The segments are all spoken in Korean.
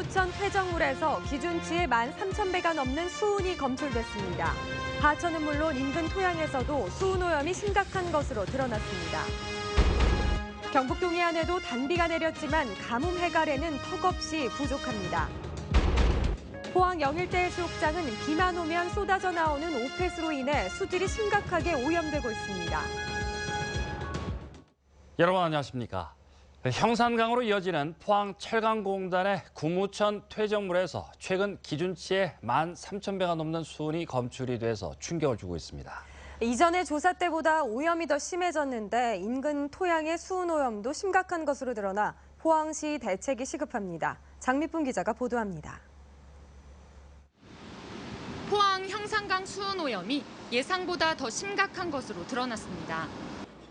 구무천 퇴적물에서 기준치의 13,000배가 넘는 수은이 검출됐습니다. 하천은 물론 인근 토양에서도 수은오염이 심각한 것으로 드러났습니다. 경북 동해안에도 단비가 내렸지만 가뭄 해갈에는 턱없이 부족합니다. 포항 영일대 해수욕장은 비만 오면 쏟아져 나오는 오폐수로 인해 수질이 심각하게 오염되고 있습니다. 여러분 안녕하십니까? 형산강으로 이어지는 포항 철강공단의 구무천 퇴적물에서 최근 기준치의 13,000배가 넘는 수은이 검출이 돼서 충격을 주고 있습니다. 이전의 조사 때보다 오염이 더 심해졌는데 인근 토양의 수은 오염도 심각한 것으로 드러나 포항시 대책이 시급합니다. 장미쁨 기자가 보도합니다. 포항 형산강 수은 오염이 예상보다 더 심각한 것으로 드러났습니다.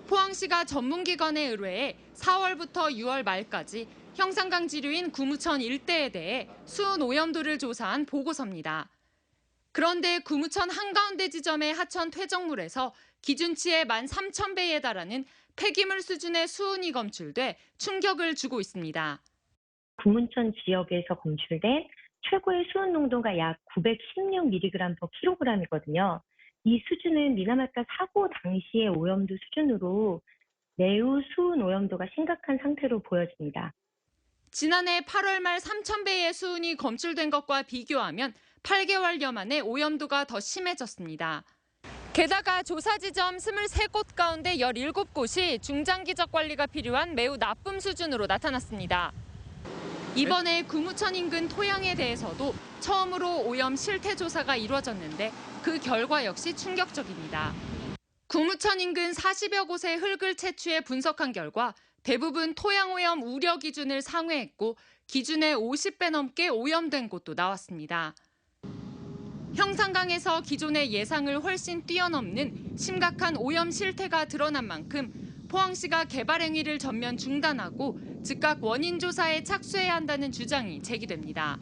포항시가 전문기관에 의뢰해 4월부터 6월 말까지 형산강 지류인 구무천 일대에 대해 수은 오염도를 조사한 보고서입니다. 그런데 구무천 한가운데 지점의 하천 퇴적물에서 기준치의 13,000배에 달하는 폐기물 수준의 수은이 검출돼 충격을 주고 있습니다. 구문천 지역에서 검출된 최고의 수은 농도가 약 916mg/kg이거든요. 이 수준은 미나마카 사고 당시의 오염도 수준으로 매우 수은 오염도가 심각한 상태로 보여집니다. 지난해 8월 말 3,000배의 수은이 검출된 것과 비교하면 8개월여 만에 오염도가 더 심해졌습니다. 게다가 조사 지점 23곳 가운데 17곳이 중장기적 관리가 필요한 매우 나쁨 수준으로 나타났습니다. 이번에 구무천 인근 토양에 대해서도 처음으로 오염 실태 조사가 이루어졌는데 그 결과 역시 충격적입니다. 구무천 인근 40여 곳의 흙을 채취해 분석한 결과 대부분 토양 오염 우려 기준을 상회했고 기준의 50배 넘게 오염된 곳도 나왔습니다. 형산강에서 기존의 예상을 훨씬 뛰어넘는 심각한 오염 실태가 드러난 만큼 포항시가 개발 행위를 전면 중단하고 즉각 원인 조사에 착수해야 한다는 주장이 제기됩니다.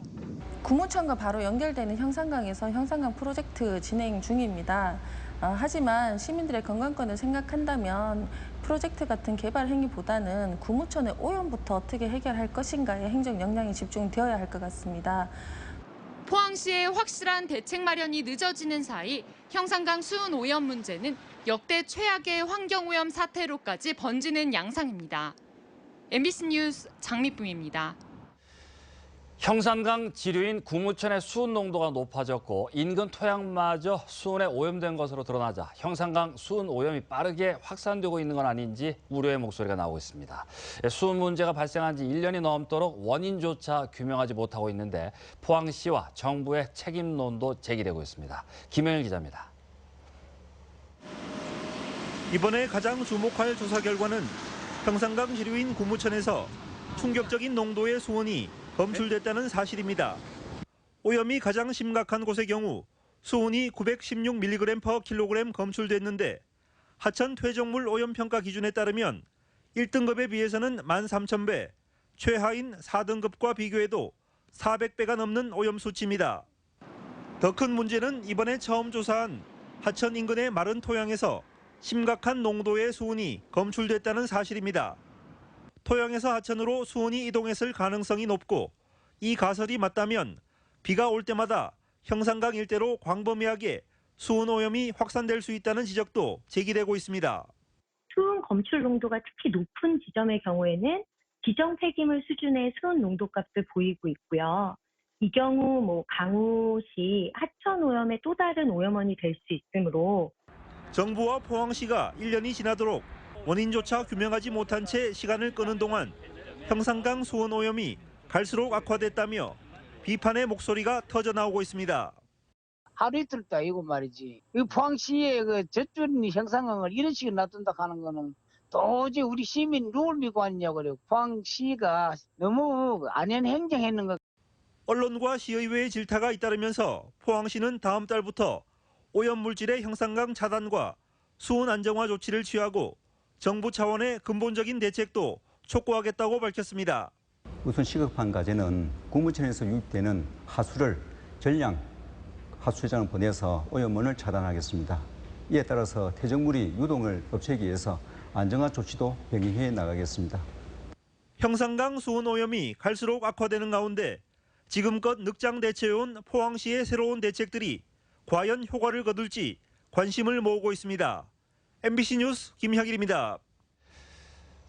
구무천과 바로 연결되는 형산강에서 형산강 프로젝트 진행 중입니다. 하지만 시민들의 건강권을 생각한다면 프로젝트 같은 개발 행위보다는 구무천의 오염부터 어떻게 해결할 것인가에 행정 역량이 집중되어야 할 것 같습니다. 포항시의 확실한 대책 마련이 늦어지는 사이 형산강 수은 오염 문제는 역대 최악의 환경오염 사태로까지 번지는 양상입니다. MBC 뉴스 장미쁨입니다. 형산강 지류인 구무천의 수은 농도가 높아졌고 인근 토양마저 수은에 오염된 것으로 드러나자 형산강 수은 오염이 빠르게 확산되고 있는 건 아닌지 우려의 목소리가 나오고 있습니다. 수은 문제가 발생한 지 1년이 넘도록 원인조차 규명하지 못하고 있는데 포항시와 정부의 책임론도 제기되고 있습니다. 김영일 기자입니다. 이번에 가장 주목할 조사 결과는 형산강 지류인 구무천에서 충격적인 농도의 수은이 검출됐다는 사실입니다. 오염이 가장 심각한 곳의 경우 수은이 916mg/kg 검출됐는데 하천 퇴적물 오염 평가 기준에 따르면 1등급에 비해서는 13,000배, 최하인 4등급과 비교해도 400배가 넘는 오염 수치입니다. 더 큰 문제는 이번에 처음 조사한 하천 인근의 마른 토양에서 심각한 농도의 수은이 검출됐다는 사실입니다. 토양에서 하천으로 수은이 이동했을 가능성이 높고 이 가설이 맞다면 비가 올 때마다 형산강 일대로 광범위하게 수은 오염이 확산될 수 있다는 지적도 제기되고 있습니다. 수은 검출 농도가 특히 높은 지점의 경우에는 지정 폐기물 수준의 수은 농도값을 보이고 있고요. 이 경우 강우시 하천 오염의 또 다른 오염원이 될 수 있으므로 정부와 포항시가 1년이 지나도록 원인조차 규명하지 못한 채 시간을 끄는 동안 형산강 수은 오염이 갈수록 악화됐다며 비판의 목소리가 터져나오고 있습니다. 하루 이틀도 아니고 말이지. 이 포항시의 젖줄인 형산강을 이런 식으로 놔둔다 하는 거는 도저히 우리 시민 누굴 믿고 왔냐고 그래요. 포항시가 너무 안연 행정했는 것. 언론과 시의회의 질타가 잇따르면서 포항시는 다음 달부터 오염 물질의 형산강 차단과 수은 안정화 조치를 취하고 정부 차원의 근본적인 대책도 촉구하겠다고 밝혔습니다. 우선 시급한 과제는 구무천에서 유입되는 하수를 전량 하수회장을 보내서 오염원을 차단하겠습니다. 이에 따라서 퇴적물이 유동을 없애기 위해서 안정화 조치도 병행해 나가겠습니다. 형산강 수은 오염이 갈수록 악화되는 가운데 지금껏 늑장 대처해온 포항시의 새로운 대책들이 과연 효과를 거둘지 관심을 모으고 있습니다. MBC 뉴스 김혁일입니다.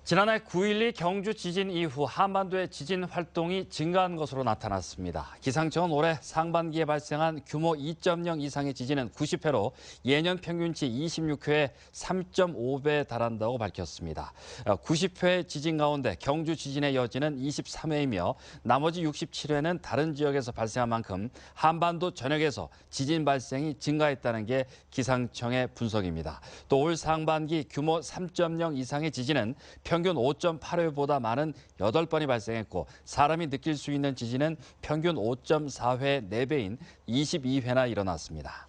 지난해 9.12 경주 지진 이후 한반도의 지진 활동이 증가한 것으로 나타났습니다. 기상청은 올해 상반기에 발생한 규모 2.0 이상의 지진은 90회로 예년 평균치 26회에 3.5배에 달한다고 밝혔습니다. 90회 지진 가운데 경주 지진의 여진은 23회이며 나머지 67회는 다른 지역에서 발생한 만큼 한반도 전역에서 지진 발생이 증가했다는 게 기상청의 분석입니다. 또 올 상반기 규모 3.0 이상의 지진은 평균 5.8회보다 많은 8번이 발생했고 사람이 느낄 수 있는 지진은 평균 5.4회 4배인 22회나 일어났습니다.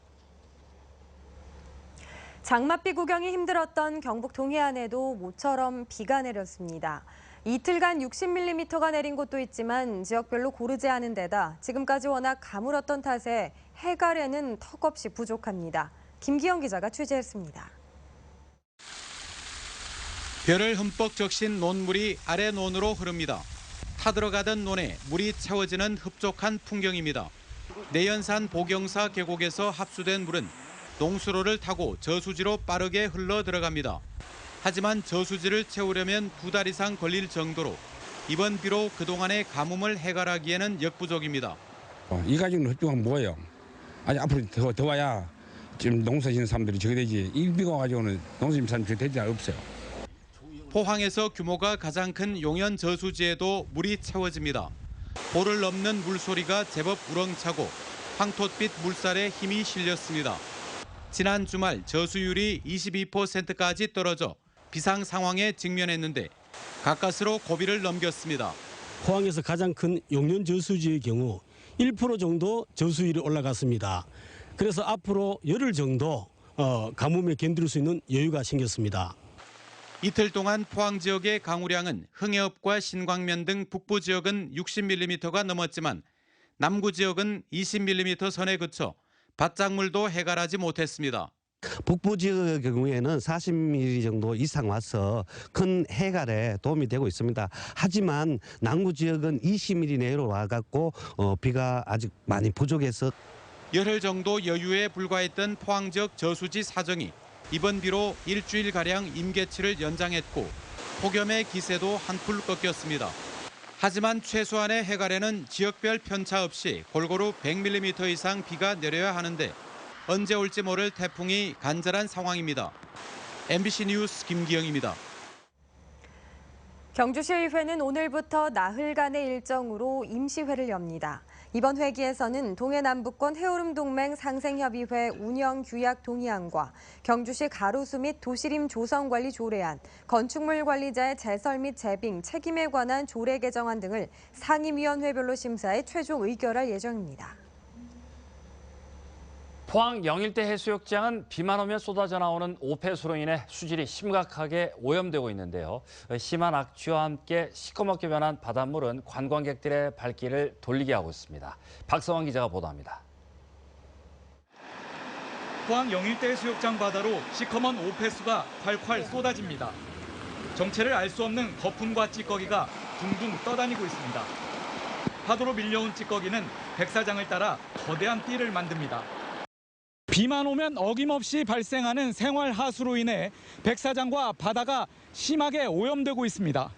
장맛비 구경이 힘들었던 경북 동해안에도 모처럼 비가 내렸습니다. 이틀간 60mm가 내린 곳도 있지만 지역별로 고르지 않은 데다 지금까지 워낙 가물었던 탓에 해갈에는 턱없이 부족합니다. 김기영 기자가 취재했습니다. 별을 흠뻑 적신 논물이 아래 논으로 흐릅니다. 타들어가던 논에 물이 채워지는 흡족한 풍경입니다. 내연산 보경사 계곡에서 합수된 물은 농수로를 타고 저수지로 빠르게 흘러 들어갑니다. 하지만 저수지를 채우려면 2달 이상 걸릴 정도로 이번 비로 그동안의 가뭄을 해결하기에는 역부족입니다. 이 가지고는 흡족한 뭐예요? 아니 앞으로 더 와야 지금 농사 짓는 사람들이 저게 되지. 이 비가 와가지고는 농사 짓는 사람들이 되지 없어요. 포항에서 규모가 가장 큰 용현 저수지에도 물이 채워집니다. 볼을 넘는 물소리가 제법 우렁차고 황토빛 물살에 힘이 실렸습니다. 지난 주말 저수율이 22%까지 떨어져 비상 상황에 직면했는데 가까스로 고비를 넘겼습니다. 포항에서 가장 큰 용현 저수지의 경우 1% 정도 저수율이 올라갔습니다. 그래서 앞으로 열흘 정도 가뭄에 견딜 수 있는 여유가 생겼습니다. 이틀 동안 포항 지역의 강우량은 흥해읍과 신광면 등 북부 지역은 60mm가 넘었지만 남구 지역은 20mm 선에 그쳐 밭작물도 해갈하지 못했습니다. 북부 지역의 경우에는 40mm 정도 이상 와서 큰 해갈에 도움이 되고 있습니다. 하지만 남구 지역은 20mm 내로 와갖고 비가 아직 많이 부족해서 열흘 정도 여유에 불과했던 포항 지역 저수지 사정이 이번 비로 일주일가량 임계치를 연장했고 폭염의 기세도 한풀 꺾였습니다. 하지만 최소한의 해갈에는 지역별 편차 없이 골고루 100mm 이상 비가 내려야 하는데 언제 올지 모를 태풍이 간절한 상황입니다. MBC 뉴스 김기영입니다. 경주시의회는 오늘부터 나흘간의 일정으로 임시회를 엽니다. 이번 회기에서는 동해남북권 해오름동맹 상생협의회 운영규약 동의안과 경주시 가로수 및 도시림 조성관리 조례안, 건축물 관리자의 제설 및 재빙 책임에 관한 조례 개정안 등을 상임위원회별로 심사해 최종 의결할 예정입니다. 포항 영일대 해수욕장은 비만 오면 쏟아져 나오는 오폐수로 인해 수질이 심각하게 오염되고 있는데요. 심한 악취와 함께 시커멓게 변한 바닷물은 관광객들의 발길을 돌리게 하고 있습니다. 박성환 기자가 보도합니다. 포항 영일대 해수욕장 바다로 시커먼 오폐수가 콸콸 쏟아집니다. 정체를 알 수 없는 거품과 찌꺼기가 둥둥 떠다니고 있습니다. 파도로 밀려온 찌꺼기는 백사장을 따라 거대한 띠를 만듭니다. 비만 오면 어김없이 발생하는 생활 하수로 인해 백사장과 바다가 심하게 오염되고 있습니다.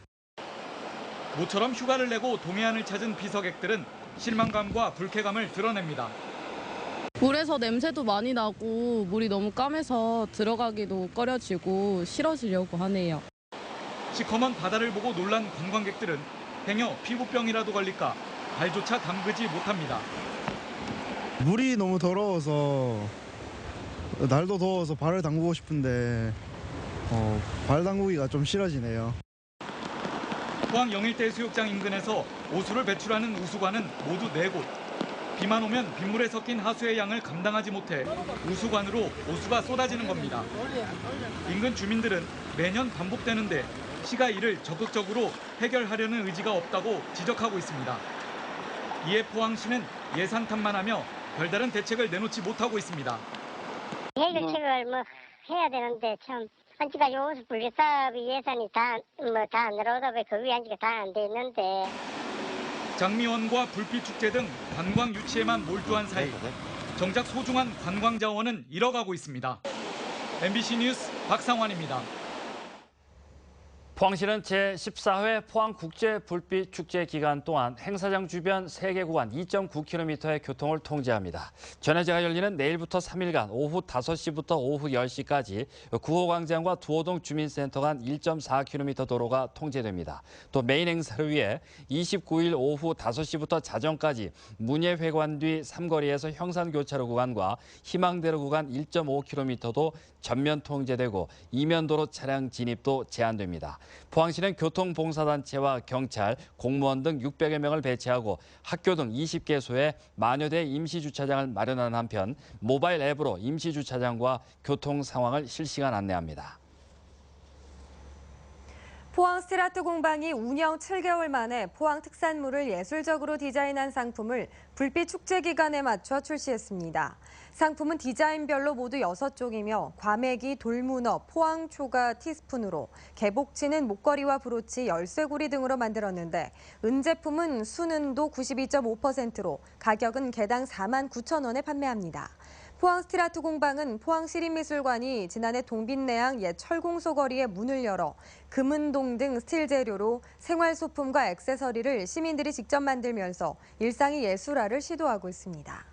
모처럼 휴가를 내고 동해안을 찾은 비서객들은 실망감과 불쾌감을 드러냅니다. 물에서 냄새도 많이 나고 물이 너무 까매서 들어가기도 꺼려지고 싫어지려고 하네요. 시커먼 바다를 보고 놀란 관광객들은 행여 피부병이라도 걸릴까 발조차 담그지 못합니다. 물이 너무 더러워서 날도 더워서 발을 담그고 싶은데 발 담그기가 좀 싫어지네요. 포항 영일대 해수욕장 인근에서 오수를 배출하는 우수관은 모두 4곳. 비만 오면 빗물에 섞인 하수의 양을 감당하지 못해 우수관으로 오수가 쏟아지는 겁니다. 인근 주민들은 매년 반복되는데 시가 이를 적극적으로 해결하려는 의지가 없다고 지적하고 있습니다. 이에 포항시는 예산탓만 하며 별다른 대책을 내놓지 못하고 있습니다. 해결책을 해야 되는데 참 아직까지 오수 분리 사업이 예산이 다 늘어오다 보니 그 위에 아직 다 안 돼 있는데 장미원과 불빛축제 등 관광 유치에만 몰두한 사이 정작 소중한 관광 자원은 잃어가고 있습니다. MBC 뉴스 박상환입니다. 포항시는 제14회 포항국제불빛축제 기간 동안 행사장 주변 3개 구간 2.9km의 교통을 통제합니다. 전해제가 열리는 내일부터 3일간 오후 5시부터 오후 10시까지 구호광장과 두호동 주민센터 간 1.4km 도로가 통제됩니다. 또 메인 행사를 위해 29일 오후 5시부터 자정까지 문예회관 뒤 삼거리에서 형산교차로 구간과 희망대로 구간 1.5km도 전면 통제되고 이면도로 차량 진입도 제한됩니다. 포항시는 교통봉사단체와 경찰, 공무원 등 600여 명을 배치하고 학교 등 20개소에 만여 대 임시주차장을 마련하는 한편 모바일 앱으로 임시주차장과 교통 상황을 실시간 안내합니다. 포항 스틸아트 공방이 운영 7개월 만에 포항 특산물을 예술적으로 디자인한 상품을 불빛 축제 기간에 맞춰 출시했습니다. 상품은 디자인별로 모두 6종이며 과메기, 돌문어, 포항 초가 티스푼으로 개복치는 목걸이와 브로치, 열쇠고리 등으로 만들었는데 은제품은 순은도 92.5%로 가격은 개당 49,000원에 판매합니다. 포항 스틸아트 공방은 포항시립미술관이 지난해 동빛내양 옛 철공소 거리에 문을 열어 금은동 등 스틸 재료로 생활소품과 액세서리를 시민들이 직접 만들면서 일상의 예술화를 시도하고 있습니다.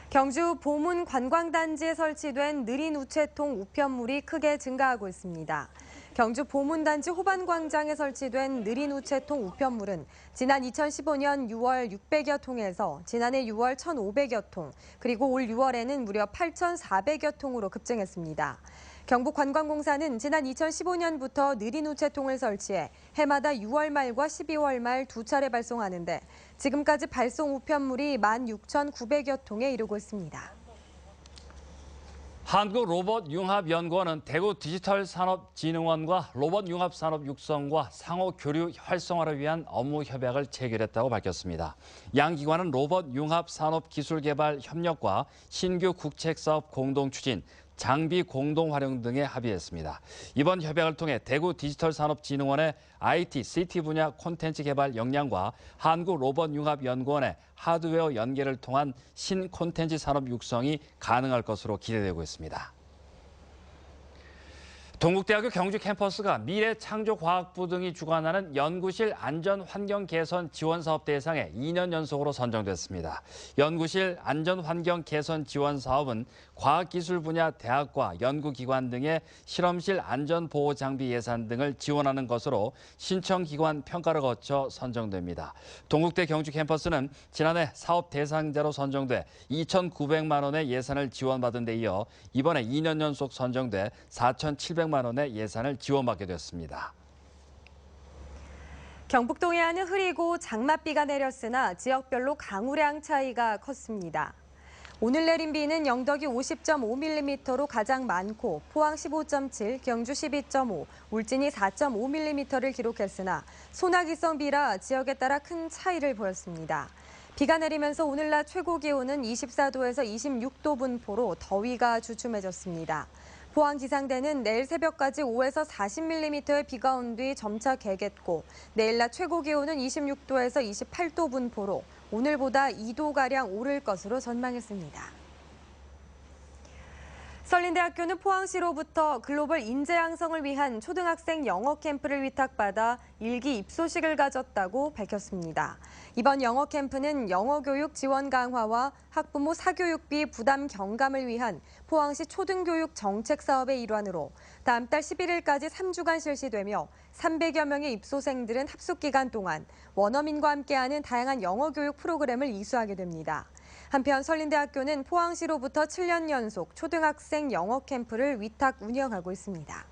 경주 보문 관광단지에 설치된 느린 우체통 우편물이 크게 증가하고 있습니다. 경주 보문단지 호반광장에 설치된 느린 우체통 우편물은 지난 2015년 6월 600여 통에서 지난해 6월 1,500여 통, 그리고 올 6월에는 무려 8,400여 통으로 급증했습니다. 경북관광공사는 지난 2015년부터 느린 우체통을 설치해 해마다 6월 말과 12월 말 2차례 발송하는데 지금까지 발송 우편물이 16,900여 통에 이르고 있습니다. 한국로봇융합연구원은 대구 디지털산업진흥원과 로봇융합산업 육성과 상호 교류 활성화를 위한 업무 협약을 체결했다고 밝혔습니다. 양 기관은 로봇융합산업기술개발 협력과 신규 국책사업 공동추진, 장비 공동 활용 등에 합의했습니다. 이번 협약을 통해 대구 디지털산업진흥원의 IT, CT 분야 콘텐츠 개발 역량과 한국로봇융합연구원의 하드웨어 연계를 통한 신콘텐츠 산업 육성이 가능할 것으로 기대되고 있습니다. 동국대학교 경주 캠퍼스가 미래창조과학부 등이 주관하는 연구실 안전환경 개선 지원 사업 대상에 2년 연속으로 선정됐습니다. 연구실 안전환경 개선 지원 사업은 과학기술 분야 대학과 연구기관 등의 실험실 안전보호 장비 예산 등을 지원하는 것으로 신청기관 평가를 거쳐 선정됩니다. 동국대 경주 캠퍼스는 지난해 사업 대상자로 선정돼 2,900만 원의 예산을 지원받은 데 이어 이번에 2년 연속 선정돼 4,700만 원의 예산을 지원받게 됐습니다. 경북 동해안은 흐리고 장맛비가 내렸으나 지역별로 강우량 차이가 컸습니다. 오늘 내린 비는 영덕이 50.5mm로 가장 많고 포항 15.7, 경주 12.5, 울진이 4.5mm를 기록했으나 소나기성 비라 지역에 따라 큰 차이를 보였습니다. 비가 내리면서 오늘 낮 최고 기온은 24도에서 26도 분포로 더위가 주춤해졌습니다. 포항기상대는 내일 새벽까지 5에서 40mm의 비가 온 뒤 점차 개겠고 내일 낮 최고 기온은 26도에서 28도 분포로 오늘보다 2도가량 오를 것으로 전망했습니다. 설린대학교는 포항시로부터 글로벌 인재 양성을 위한 초등학생 영어 캠프를 위탁받아 일기 입소식을 가졌다고 밝혔습니다. 이번 영어 캠프는 영어 교육 지원 강화와 학부모 사교육비 부담 경감을 위한 포항시 초등교육 정책 사업의 일환으로 다음 달 11일까지 3주간 실시되며 300여 명의 입소생들은 합숙 기간 동안 원어민과 함께하는 다양한 영어 교육 프로그램을 이수하게 됩니다. 한편 설린대학교는 포항시로부터 7년 연속 초등학생 영어 캠프를 위탁 운영하고 있습니다.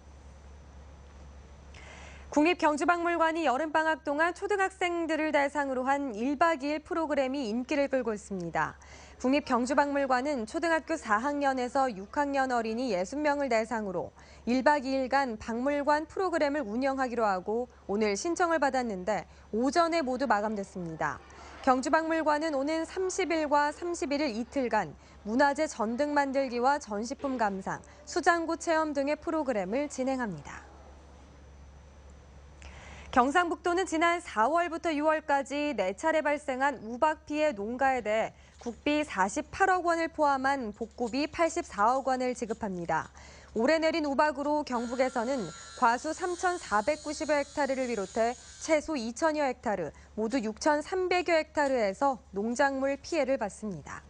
국립경주박물관이 여름방학 동안 초등학생들을 대상으로 한 1박 2일 프로그램이 인기를 끌고 있습니다. 국립경주박물관은 초등학교 4학년에서 6학년 어린이 60명을 대상으로 1박 2일간 박물관 프로그램을 운영하기로 하고 오늘 신청을 받았는데 오전에 모두 마감됐습니다. 경주박물관은 오는 30일과 31일 이틀간 문화재 전등 만들기와 전시품 감상, 수장고 체험 등의 프로그램을 진행합니다. 경상북도는 지난 4월부터 6월까지 4차례 발생한 우박 피해 농가에 대해 국비 48억 원을 포함한 복구비 84억 원을 지급합니다. 올해 내린 우박으로 경북에서는 과수 3,490여 헥타르를 비롯해 채소 2,000여 헥타르, 모두 6,300여 헥타르에서 농작물 피해를 봤습니다.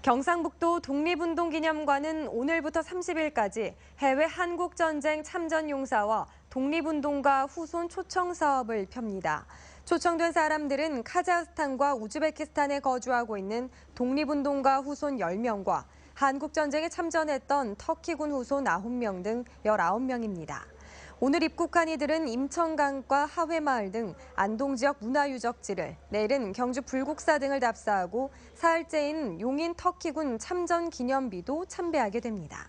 경상북도 독립운동기념관은 오늘부터 30일까지 해외 한국전쟁 참전용사와 독립운동가 후손 초청 사업을 펴니다. 초청된 사람들은 카자흐스탄과 우즈베키스탄에 거주하고 있는 독립운동가 후손 10명과 한국전쟁에 참전했던 터키군 후손 9명 등 19명입니다. 오늘 입국한 이들은 임천강과 하회마을 등 안동 지역 문화유적지를, 내일은 경주 불국사 등을 답사하고 사흘째인 용인 터키군 참전 기념비도 참배하게 됩니다.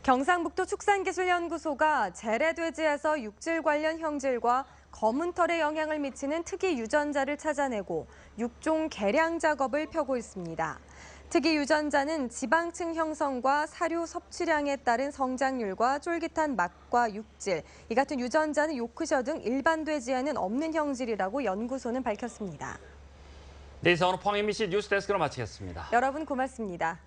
경상북도 축산기술연구소가 재래돼지에서 육질 관련 형질과 검은 털에 영향을 미치는 특이 유전자를 찾아내고 육종 개량 작업을 펴고 있습니다. 특이 유전자는 지방층 형성과 사료 섭취량에 따른 성장률과 쫄깃한 맛과 육질, 이 같은 유전자는 요크셔 등 일반 돼지에는 없는 형질이라고 연구소는 밝혔습니다. 네, 이상 오늘 포항 MBC 뉴스데스크로 마치겠습니다. 여러분 고맙습니다.